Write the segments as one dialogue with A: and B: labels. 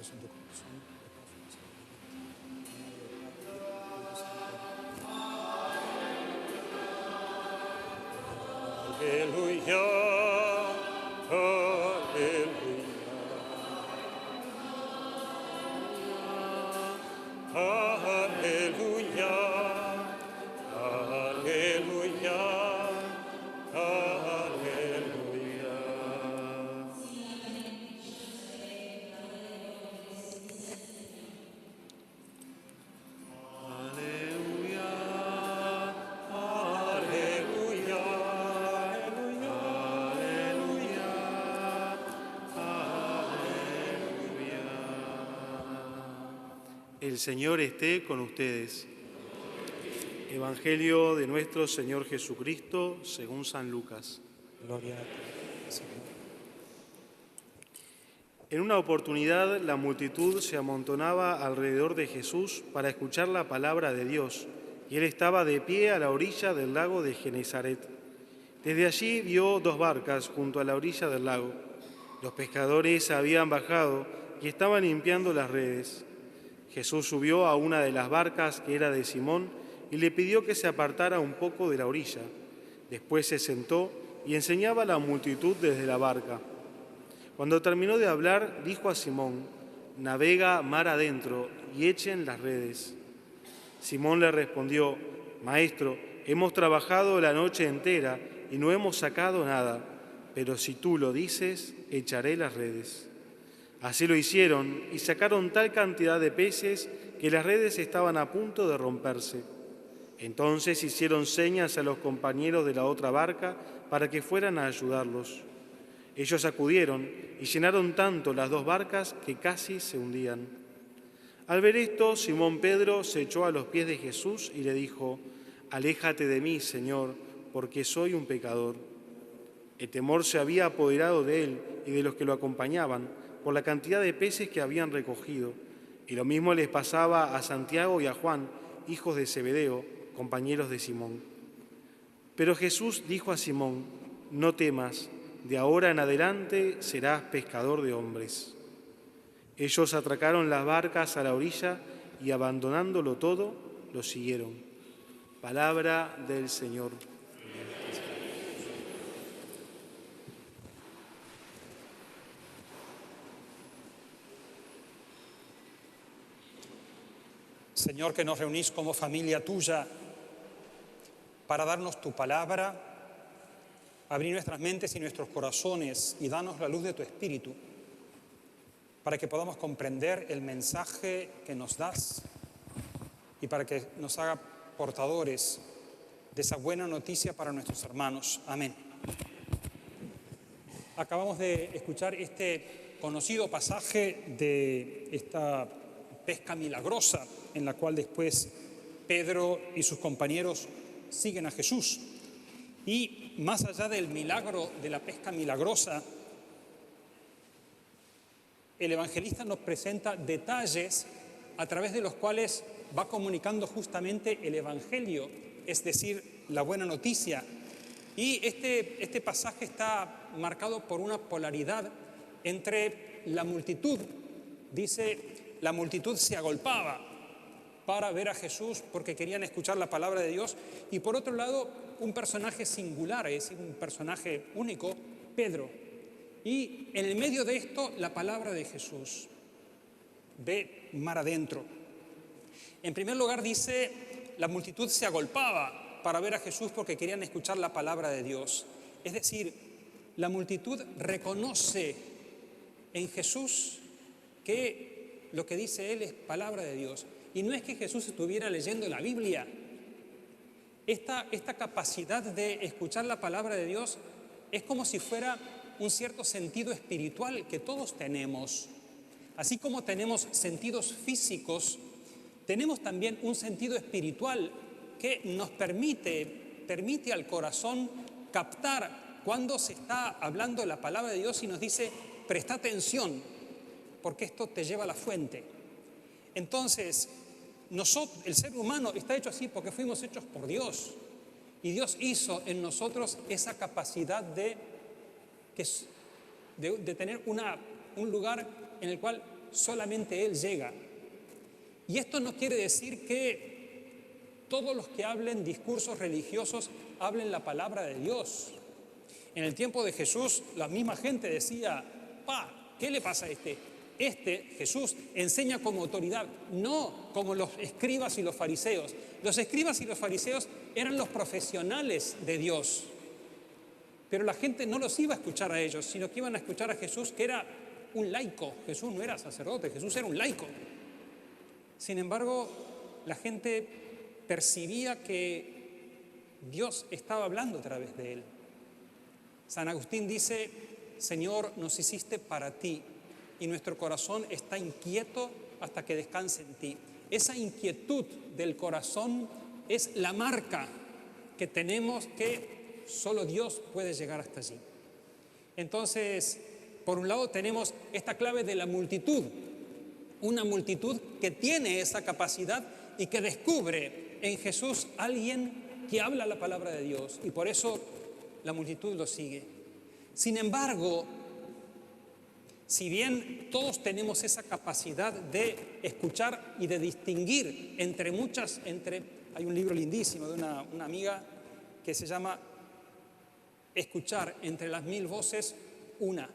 A: guardes en tu corazón.
B: Aleluya, aleluya, aleluya, aleluya, aleluya.
C: El Señor esté con ustedes. Evangelio de nuestro Señor Jesucristo según San Lucas.
A: Gloria a ti, Señor.
C: En una oportunidad la multitud se amontonaba alrededor de Jesús para escuchar la palabra de Dios, y él estaba de pie a la orilla del lago de Genesaret. Desde allí vio 2 barcas junto a la orilla del lago. Los pescadores habían bajado y estaban limpiando las redes. Jesús subió a una de las barcas, que era de Simón, y le pidió que se apartara un poco de la orilla. Después se sentó y enseñaba a la multitud desde la barca. Cuando terminó de hablar, dijo a Simón: «Navega mar adentro y echen las redes». Simón le respondió: «Maestro, hemos trabajado la noche entera y no hemos sacado nada, pero si tú lo dices, echaré las redes». Así lo hicieron y sacaron tal cantidad de peces que las redes estaban a punto de romperse. Entonces hicieron señas a los compañeros de la otra barca para que fueran a ayudarlos. Ellos acudieron y llenaron tanto las 2 barcas que casi se hundían. Al ver esto, Simón Pedro se echó a los pies de Jesús y le dijo: «Aléjate de mí, Señor, porque soy un pecador». El temor se había apoderado de él y de los que lo acompañaban, por la cantidad de peces que habían recogido, y lo mismo les pasaba a Santiago y a Juan, hijos de Zebedeo, compañeros de Simón. Pero Jesús dijo a Simón: «No temas, de ahora en adelante serás pescador de hombres». Ellos atracaron las barcas a la orilla y, abandonándolo todo, lo siguieron. Palabra del Señor.
A: Señor, que nos reunís como familia tuya para darnos tu palabra, abrir nuestras mentes y nuestros corazones y danos la luz de tu Espíritu, para que podamos comprender el mensaje que nos das y para que nos haga portadores de esa buena noticia para nuestros hermanos. Amén. Acabamos de escuchar este conocido pasaje de esta pesca milagrosa, en la cual después Pedro y sus compañeros siguen a Jesús. Y más allá del milagro de la pesca milagrosa, el evangelista nos presenta detalles a través de los cuales va comunicando justamente el evangelio, es decir, la buena noticia. Y este pasaje está marcado por una polaridad entre la multitud. Dice: la multitud se agolpaba para ver a Jesús porque querían escuchar la palabra de Dios. Y por otro lado, un personaje singular, es decir, un personaje único, Pedro. Y en el medio de esto, la palabra de Jesús. Ve mar adentro. En primer lugar dice: la multitud se agolpaba para ver a Jesús porque querían escuchar la palabra de Dios. Es decir, la multitud reconoce en Jesús que lo que dice él es palabra de Dios. Y no es que Jesús estuviera leyendo la Biblia. Esta capacidad de escuchar la palabra de Dios es como si fuera un cierto sentido espiritual que todos tenemos. Así como tenemos sentidos físicos, tenemos también un sentido espiritual que nos permite al corazón captar cuando se está hablando la palabra de Dios y nos dice: presta atención, porque esto te lleva a la fuente. Entonces, el ser humano está hecho así porque fuimos hechos por Dios. Y Dios hizo en nosotros esa capacidad de tener un lugar en el cual solamente Él llega. Y esto no quiere decir que todos los que hablen discursos religiosos hablen la palabra de Dios. En el tiempo de Jesús, la misma gente decía, ¿qué le pasa a este? Jesús, enseña como autoridad, no como los escribas y los fariseos. Los escribas y los fariseos eran los profesionales de Dios, pero la gente no los iba a escuchar a ellos, sino que iban a escuchar a Jesús, que era un laico. Jesús no era sacerdote, Jesús era un laico. Sin embargo, la gente percibía que Dios estaba hablando a través de él. San Agustín dice, Señor, nos hiciste para ti y nuestro corazón está inquieto hasta que descanse en ti. Esa inquietud del corazón es la marca que tenemos, que solo Dios puede llegar hasta allí. Entonces, por un lado tenemos esta clave de la multitud, una multitud que tiene esa capacidad y que descubre en Jesús alguien que habla la palabra de Dios, y por eso la multitud lo sigue. Sin embargo, si bien todos tenemos esa capacidad de escuchar y de distinguir hay un libro lindísimo de una amiga que se llama Escuchar entre las mil voces, una.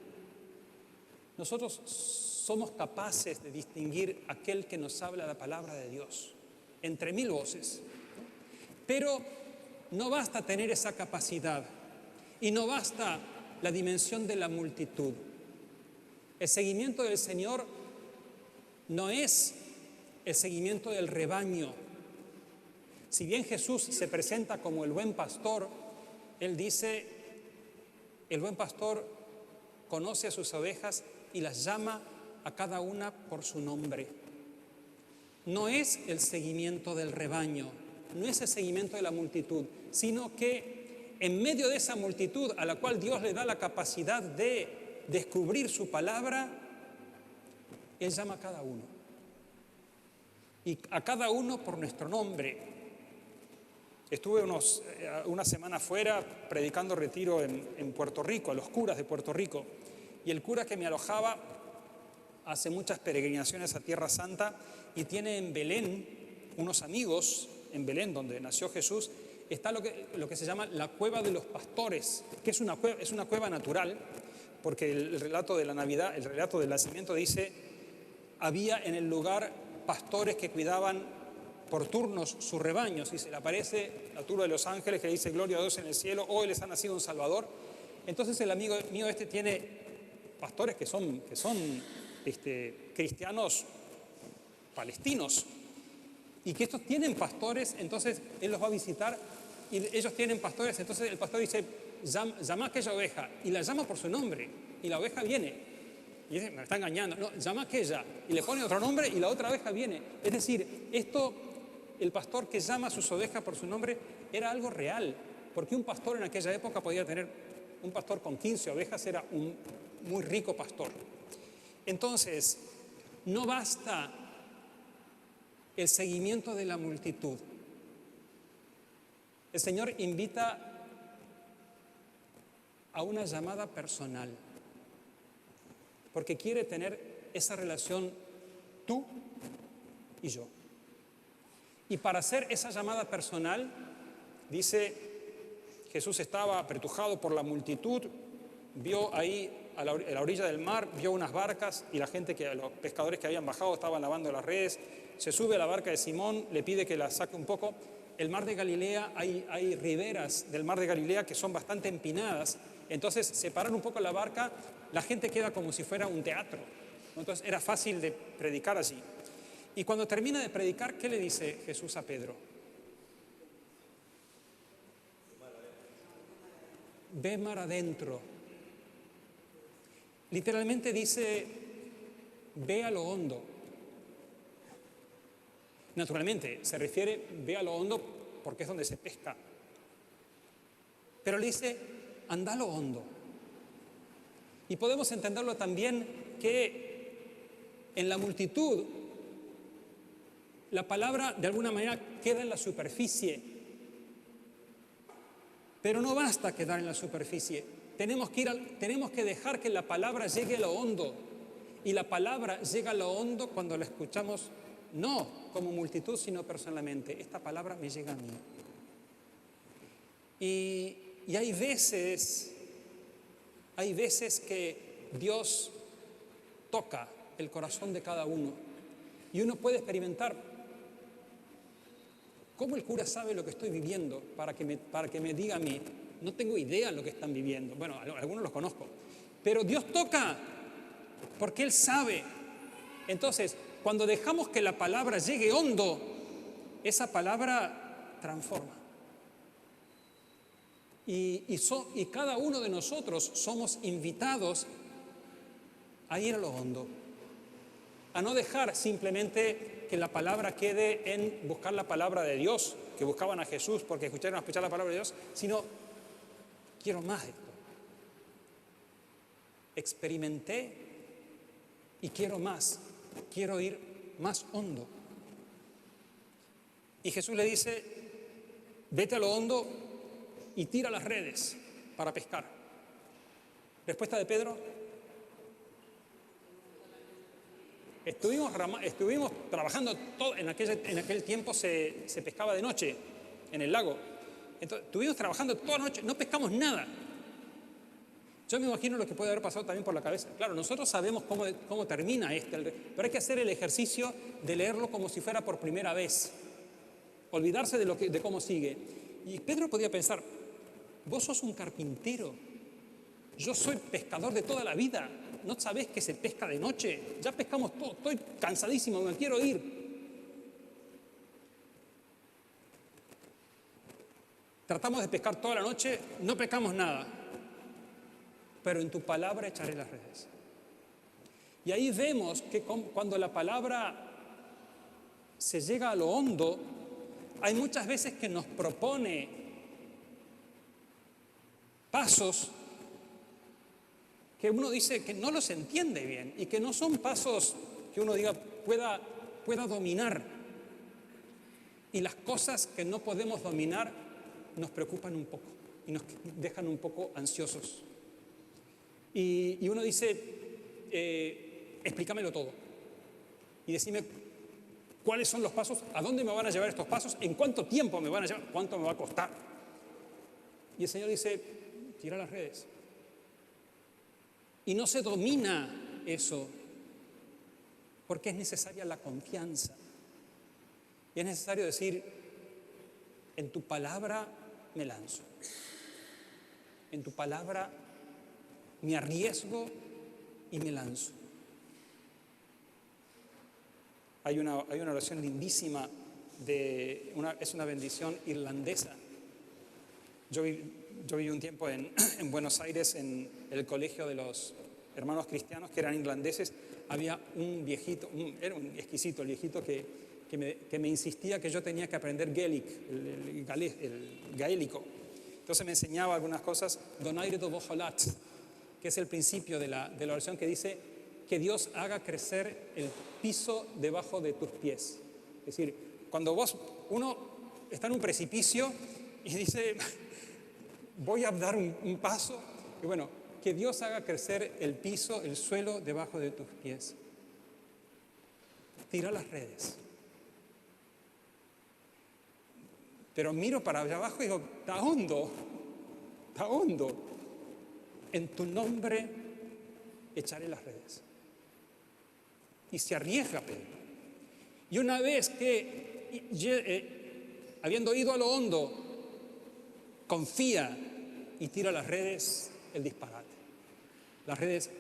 A: Nosotros somos capaces de distinguir aquel que nos habla la palabra de Dios entre mil voces. Pero no basta tener esa capacidad y no basta la dimensión de la multitud. El seguimiento del Señor no es el seguimiento del rebaño. Si bien Jesús se presenta como el buen pastor, Él dice, el buen pastor conoce a sus ovejas y las llama a cada una por su nombre. No es el seguimiento del rebaño, no es el seguimiento de la multitud, sino que en medio de esa multitud a la cual Dios le da la capacidad de descubrir su palabra, Él llama a cada uno. Y a cada uno por nuestro nombre. Estuve una semana fuera predicando retiro en Puerto Rico, a los curas de Puerto Rico. Y el cura que me alojaba hace muchas peregrinaciones a Tierra Santa y tiene en Belén unos amigos, en Belén donde nació Jesús, está lo que se llama la Cueva de los Pastores, que es una cueva natural, porque el relato de la Navidad, el relato del nacimiento dice, había en el lugar pastores que cuidaban por turnos sus rebaños, y se le aparece la turba de los ángeles que dice gloria a Dios en el cielo, hoy les ha nacido un Salvador. Entonces el amigo mío tiene pastores que son cristianos palestinos, y que estos tienen pastores, entonces él los va a visitar y ellos tienen pastores, entonces el pastor dice, llama a aquella oveja, y la llama por su nombre, y la oveja viene. Y dice, me está engañando, no, llama a aquella, y le pone otro nombre y la otra oveja viene. Es decir, el pastor que llama a sus ovejas por su nombre era algo real, porque un pastor en aquella época podía tener, un pastor con 15 ovejas era un muy rico pastor. Entonces, no basta el seguimiento de la multitud. El Señor invita a una llamada personal, porque quiere tener esa relación tú y yo. Y para hacer esa llamada personal, dice, Jesús estaba apretujado por la multitud, vio ahí a la orilla del mar, vio unas barcas y los pescadores que habían bajado estaban lavando las redes, se sube a la barca de Simón, le pide que la saque un poco. El mar de Galilea, hay riberas del mar de Galilea que son bastante empinadas, entonces separan un poco la barca, la gente queda como si fuera un teatro, entonces era fácil de predicar allí. Y cuando termina de predicar, ¿qué le dice Jesús a Pedro? Ve mar adentro. Literalmente dice, ve a lo hondo. Naturalmente, se refiere, ve a lo hondo porque es donde se pesca. Pero le dice, anda a lo hondo. Y podemos entenderlo también que en la multitud, la palabra de alguna manera queda en la superficie. Pero no basta quedar en la superficie. Tenemos que dejar que la palabra llegue a lo hondo. Y la palabra llega a lo hondo cuando la escuchamos no como multitud, sino personalmente. Esta palabra me llega a mí. Y hay veces que Dios toca el corazón de cada uno. Y uno puede experimentar cómo el cura sabe lo que estoy viviendo para que me diga a mí. No tengo idea de lo que están viviendo. Bueno, algunos los conozco. Pero Dios toca porque Él sabe. Entonces, cuando dejamos que la palabra llegue hondo, esa palabra transforma. Y cada uno de nosotros somos invitados a ir a lo hondo, a no dejar simplemente que la palabra quede en buscar la palabra de Dios, que buscaban a Jesús porque escucharon escuchar la palabra de Dios, sino quiero más de esto. Experimenté y quiero más, quiero ir más hondo. Y Jesús le dice, vete a lo hondo y tira las redes para pescar. Respuesta de Pedro, estuvimos trabajando todo, en aquel tiempo se pescaba de noche en el lago. Entonces, estuvimos trabajando toda la noche, no pescamos nada. Yo me imagino lo que puede haber pasado también por la cabeza. Claro, nosotros sabemos cómo termina pero hay que hacer el ejercicio de leerlo como si fuera por primera vez. Olvidarse de cómo sigue. Y Pedro podía pensar, vos sos un carpintero, yo soy pescador de toda la vida, ¿no sabés que se pesca de noche? Ya pescamos todo, estoy cansadísimo, me quiero ir. Tratamos de pescar toda la noche, no pescamos nada. Pero en tu palabra echaré las redes. Y ahí vemos que cuando la palabra se llega a lo hondo, hay muchas veces que nos propone pasos que uno dice que no los entiende bien y que no son pasos que uno diga pueda dominar. Y las cosas que no podemos dominar nos preocupan un poco y nos dejan un poco ansiosos. Y uno dice, explícamelo todo y decime cuáles son los pasos, a dónde me van a llevar estos pasos, en cuánto tiempo me van a llevar, cuánto me va a costar. Y el Señor dice, tira las redes. Y no se domina eso porque es necesaria la confianza. Y es necesario decir, en tu palabra me lanzo. En tu palabra me arriesgo y me lanzo. Hay una oración lindísima, es una bendición irlandesa. Yo viví un tiempo en Buenos Aires, en el colegio de los hermanos cristianos que eran irlandeses. Había un viejito, era un exquisito el viejito que me insistía que yo tenía que aprender el gaélico. Entonces me enseñaba algunas cosas, donaire do vojolat, que es el principio de la oración que dice que Dios haga crecer el piso debajo de tus pies. Es decir, cuando uno está en un precipicio y dice, voy a dar un paso, y bueno, que Dios haga crecer el piso, el suelo debajo de tus pies. Tira las redes. Pero miro para allá abajo y digo, está hondo. En tu nombre echaré las redes. Y se arriesga Pedro. Y una vez que, habiendo ido a lo hondo, confía y tira las redes, el disparate. Las redes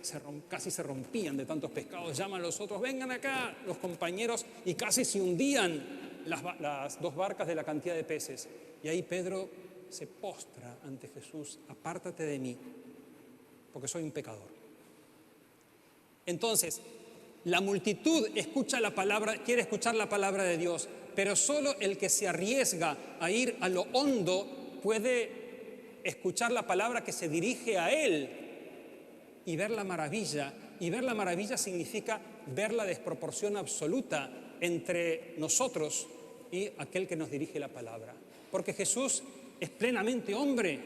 A: casi se rompían de tantos pescados. Llaman a los otros, vengan acá, los compañeros, y casi se hundían las dos barcas de la cantidad de peces. Y ahí Pedro se postra ante Jesús, apártate de mí, porque soy un pecador. Entonces, la multitud quiere escuchar la palabra de Dios, pero solo el que se arriesga a ir a lo hondo puede escuchar la palabra que se dirige a él y ver la maravilla. Y ver la maravilla significa ver la desproporción absoluta entre nosotros y aquel que nos dirige la palabra. Porque Jesús es plenamente hombre,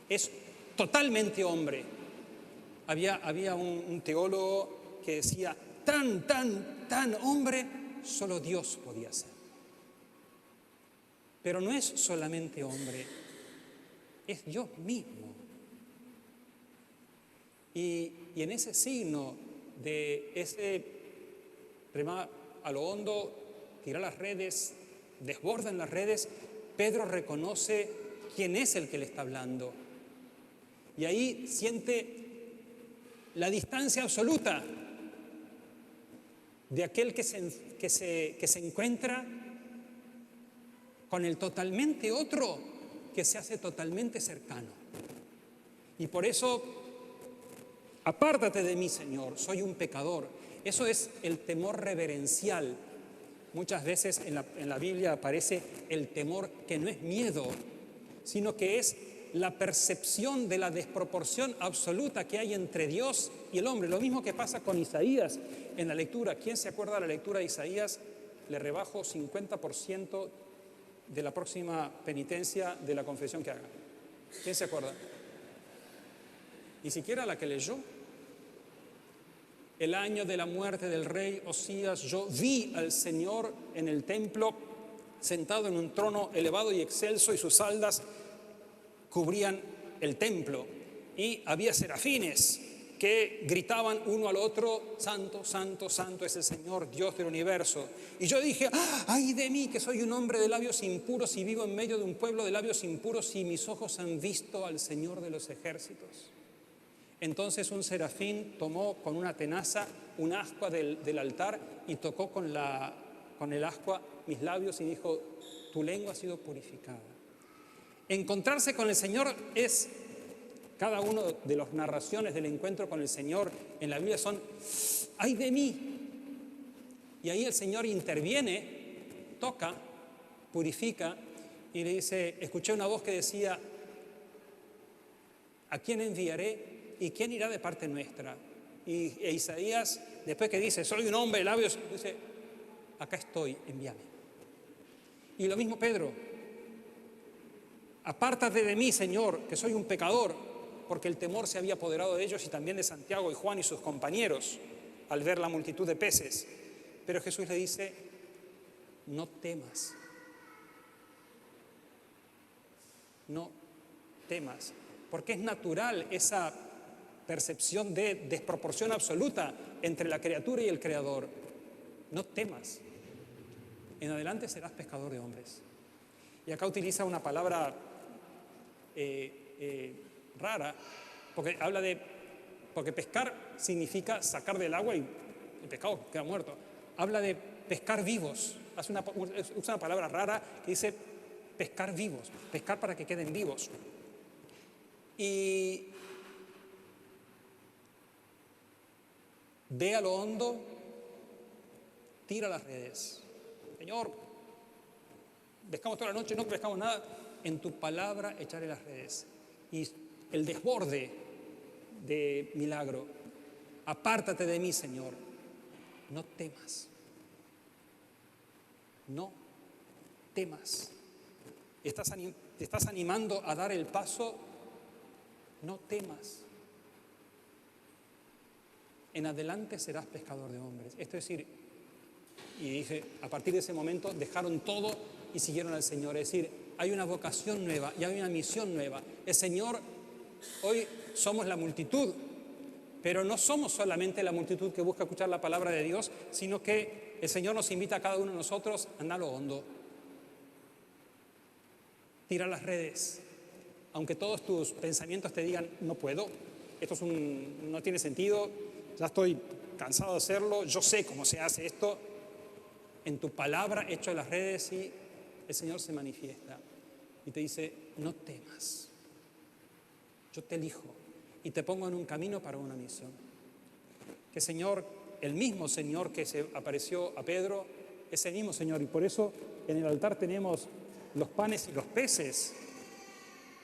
A: es totalmente hombre, Había un teólogo que decía, tan hombre, solo Dios podía ser. Pero no es solamente hombre, es Dios mismo. Y en ese signo de ese remar a lo hondo, tirar las redes, desbordan las redes, Pedro reconoce quién es el que le está hablando. Y ahí siente la distancia absoluta de aquel que se encuentra con el totalmente otro que se hace totalmente cercano. Y por eso, apártate de mí, Señor, soy un pecador. Eso es el temor reverencial. Muchas veces en la Biblia aparece el temor que no es miedo, sino que es la percepción de la desproporción absoluta que hay entre Dios y el hombre. Lo mismo que pasa con Isaías en la lectura. ¿Quién se acuerda de la lectura de Isaías? Le rebajo 50% de la próxima penitencia de la confesión que haga. ¿Quién se acuerda? Ni siquiera la que leyó. El año de la muerte del rey Osías, yo vi al Señor en el templo, sentado en un trono elevado y excelso, y sus faldas cubrían el templo. Y había serafines que gritaban uno al otro, santo, santo, santo es el Señor, Dios del universo. Y yo dije, ay de mí, que soy un hombre de labios impuros y vivo en medio de un pueblo de labios impuros, y mis ojos han visto al Señor de los ejércitos. Entonces un serafín tomó con una tenaza un ascua del altar y tocó con el ascua mis labios y dijo, tu lengua ha sido purificada. Encontrarse con el Señor es, cada uno de las narraciones del encuentro con el Señor en la Biblia son, ¡ay de mí! Y ahí el Señor interviene, toca, purifica y le dice, escuché una voz que decía, ¿a quién enviaré? ¿Y quién irá de parte nuestra? E Isaías, después que dice, soy un hombre de labios, dice, acá estoy, envíame. Y lo mismo Pedro, apártate de mí, Señor, que soy un pecador, porque el temor se había apoderado de ellos y también de Santiago y Juan y sus compañeros al ver la multitud de peces. Pero Jesús le dice, no temas, no temas, porque es natural esa percepción de desproporción absoluta entre la criatura y el Creador. No temas, en adelante serás pescador de hombres. Y acá utiliza una palabra rara, porque pescar significa sacar del agua y el pescado queda muerto. Habla de pescar vivos, usa una palabra rara que dice pescar vivos, pescar para que queden vivos. Y ve a lo hondo, tira las redes. Señor, pescamos toda la noche, no pescamos nada. En tu palabra echaré las redes. Y el desborde de milagro. Apártate de mí, Señor. No temas. No temas. Te estás animando a dar el paso. No temas. En adelante serás pescador de hombres. Esto es decir, y dije, a partir de ese momento dejaron todo y siguieron al Señor. Es decir, hay una vocación nueva y hay una misión nueva. El Señor, hoy somos la multitud, pero no somos solamente la multitud que busca escuchar la palabra de Dios, sino que el Señor nos invita a cada uno de nosotros a andar a lo hondo. Tira las redes. Aunque todos tus pensamientos te digan, no puedo, esto no tiene sentido, ya estoy cansado de hacerlo, yo sé cómo se hace esto. En tu palabra echo las redes y el Señor se manifiesta y te dice, no temas, yo te elijo y te pongo en un camino para una misión. Que Señor, el mismo Señor que se apareció a Pedro, es el mismo Señor, y por eso en el altar tenemos los panes y los peces,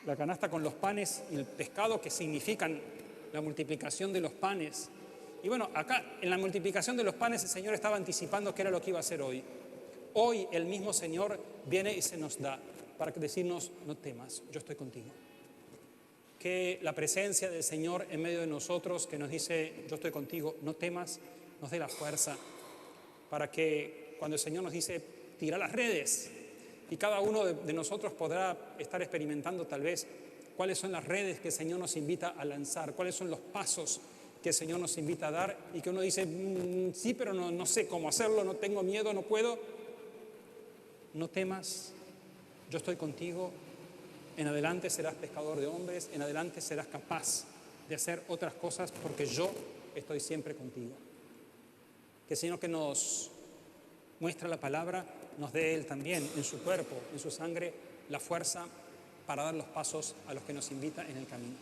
A: la canasta con los panes y el pescado que significan la multiplicación de los panes. Y bueno, acá en la multiplicación de los panes el Señor estaba anticipando qué era lo que iba a hacer hoy. Hoy el mismo Señor viene y se nos da para decirnos, no temas, yo estoy contigo. que la presencia del Señor en medio de nosotros, que nos dice, yo estoy contigo, no temas, nos dé la fuerza para que cuando el Señor nos dice, tira las redes, y cada uno de nosotros podrá estar experimentando tal vez cuáles son las redes que el Señor nos invita a lanzar, cuáles son los pasos que el Señor nos invita a dar, y que uno dice, sí, pero no sé cómo hacerlo, no tengo miedo, no puedo. No temas, yo estoy contigo, en adelante serás pescador de hombres, en adelante serás capaz de hacer otras cosas porque yo estoy siempre contigo. Que el Señor que nos muestra la palabra nos dé Él también en su cuerpo, en su sangre, la fuerza para dar los pasos a los que nos invita en el camino.